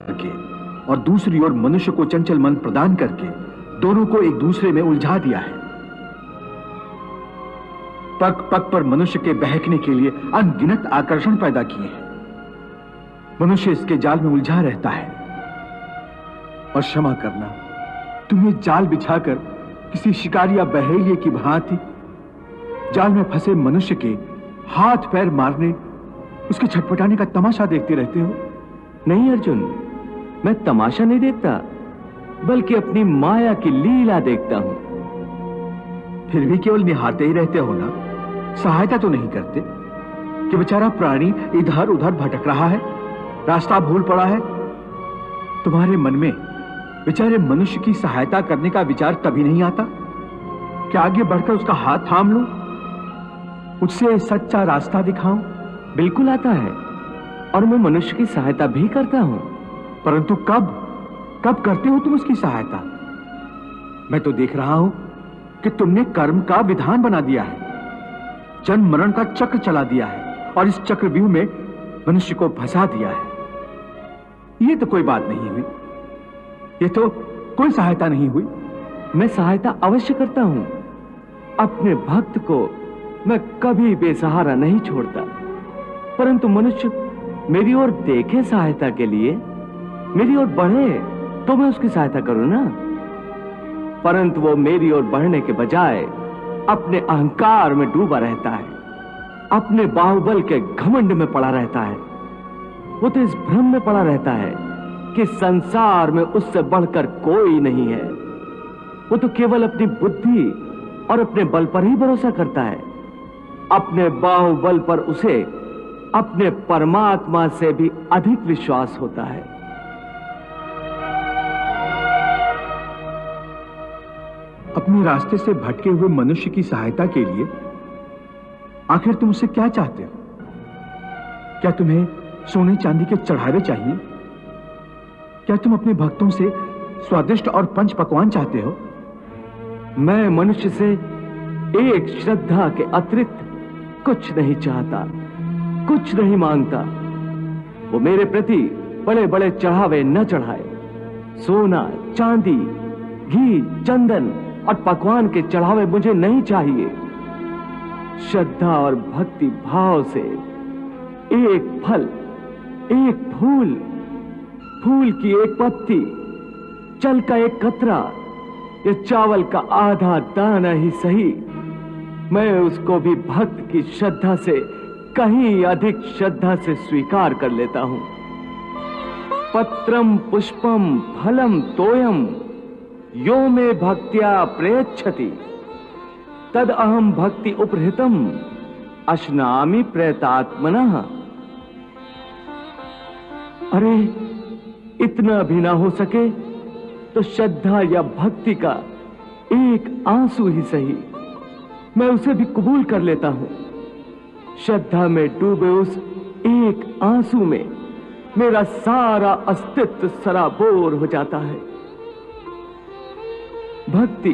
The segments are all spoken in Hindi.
करके और दूसरी ओर मनुष्य को चंचल मन प्रदान करके दोनों को एक दूसरे में उलझा दिया है। पग पग पर मनुष्य के बहकने के लिए अनगिनत आकर्षण पैदा किए हैं। मनुष्य इसके जाल में उलझा रहता है। और क्षमा करना, तुम्हें जाल बिछाकर किसी शिकारी या बहेलिए की भांति जाल में फंसे मनुष्य के हाथ पैर मारने, उसके छटपटाने का तमाशा देखते रहते हो। नहीं अर्जुन, मैं तमाशा नहीं देखता, बल्कि अपनी माया की लीला देखता हूं। फिर भी केवल निहारते ही रहते हो ना, सहायता तो नहीं करते कि बेचारा प्राणी इधर उधर भटक रहा है, रास्ता भूल पड़ा है। तुम्हारे मन में बेचारे मनुष्य की सहायता करने का विचार तभी नहीं आता कि आगे बढ़कर उसका हाथ थाम लूं, उससे सच्चा रास्ता दिखाऊं। बिल्कुल आता है, और मैं मनुष्य की सहायता भी करता हूं। परंतु कब कब करते हो तुम उसकी सहायता? मैं तो देख रहा हूं कि तुमने कर्म का विधान बना दिया है, जन्म मरण का चक्र चला दिया है, और इस चक्रव्यूह में मनुष्य को फंसा दिया है। ये तो कोई बात नहीं हुई, ये तो कोई सहायता नहीं हुई। मैं सहायता अवश्य करता हूं। अपने भक्त को मैं कभी बेसहारा नहीं छोड़ता, परंतु मनुष्य मेरी ओर देखे सहायता के लिए, मेरी ओर बढ़े तो मैं उसकी सहायता करूं ना। परंतु वो मेरी ओर बढ़ने के बजाय अपने अहंकार में डूबा रहता है, अपने बाहुबल के घमंड में पड़ा रहता है। वो तो इस भ्रम में पड़ा रहता है कि संसार में उससे बढ़कर कोई नहीं है। वो तो केवल अपनी बुद्धि और अपने बल पर ही भरोसा करता है। अपने बाहुबल पर उसे अपने परमात्मा से भी अधिक विश्वास होता है। अपने रास्ते से भटके हुए मनुष्य की सहायता के लिए आखिर तुम उससे क्या चाहते हो? क्या तुम्हें सोने चांदी के चढ़ावे चाहिए? क्या तुम अपने भक्तों से स्वादिष्ट और पंच पकवान चाहते हो? मैं मनुष्य से एक श्रद्धा के अतिरिक्त कुछ नहीं चाहता, कुछ नहीं मांगता। वो मेरे प्रति बड़े बड़े चढ़ावे न चढ़ाए। सोना, चांदी, घी, चंदन और पकवान के चढ़ावे मुझे नहीं चाहिए। श्रद्धा और भक्ति भाव से एक फल, एक फूल, फूल की एक पत्ती, जल का एक कतरा या चावल का आधा दाना ही सही, मैं उसको भी भक्त की श्रद्धा से कहीं अधिक श्रद्धा से स्वीकार कर लेता हूं। पत्रम पुष्पम फलम तोयम यो मे भक्त्या प्रयच्छति तद अहम भक्ति उपहृतम अश्नामि प्रयतात्मनः। अरे इतना भी ना हो सके तो श्रद्धा या भक्ति का एक आंसू ही सही, मैं उसे भी कबूल कर लेता हूं। श्रद्धा में डूबे उस एक आंसू में मेरा सारा अस्तित्व सराबोर हो जाता है। भक्ति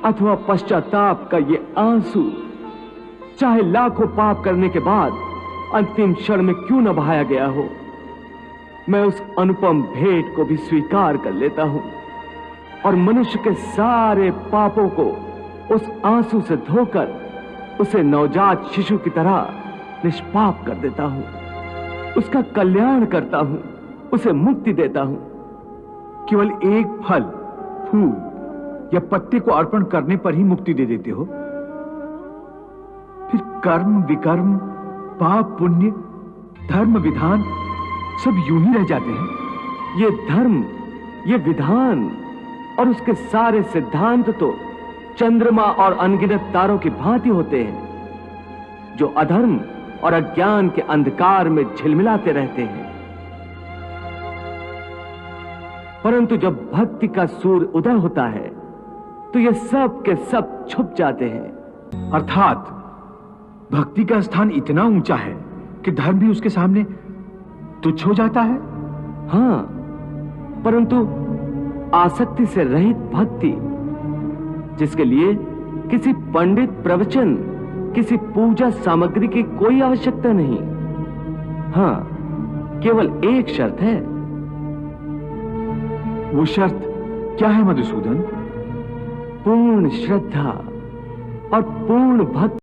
अथवा पश्चाताप का ये आंसू चाहे लाखों पाप करने के बाद अंतिम क्षण में क्यों न बहाया गया हो, मैं उस अनुपम भेंट को भी स्वीकार कर लेता हूं और मनुष्य के सारे पापों को उस आंसू से धोकर उसे नवजात शिशु की तरह निष्पाप कर देता हूं, उसका कल्याण करता हूं, उसे मुक्ति देता हूं। केवल एक फल, फूल या पत्ते को अर्पण करने पर ही मुक्ति दे देते हो? फिर कर्म विकर्म, पाप पुण्य, धर्म विधान सब यूं ही रह जाते हैं। ये धर्म, ये विधान और उसके सारे सिद्धांत तो चंद्रमा और अनगिनत तारों की भांति होते हैं, जो अधर्म और अज्ञान के अंधकार में झिलमिलाते रहते हैं। परंतु जब भक्ति का सूर्य उदय होता है तो ये सब के सब छुप जाते हैं। अर्थात भक्ति का स्थान इतना ऊंचा है कि धर्म भी उसके सामने तुच्छ हो जाता है। हां, परंतु आसक्ति से रहित भक्ति, जिसके लिए किसी पंडित प्रवचन, किसी पूजा सामग्री की कोई आवश्यकता नहीं। हां, केवल एक शर्त है वो शर्त क्या है मधुसूदन? पूर्ण श्रद्धा और पूर्ण भक्ति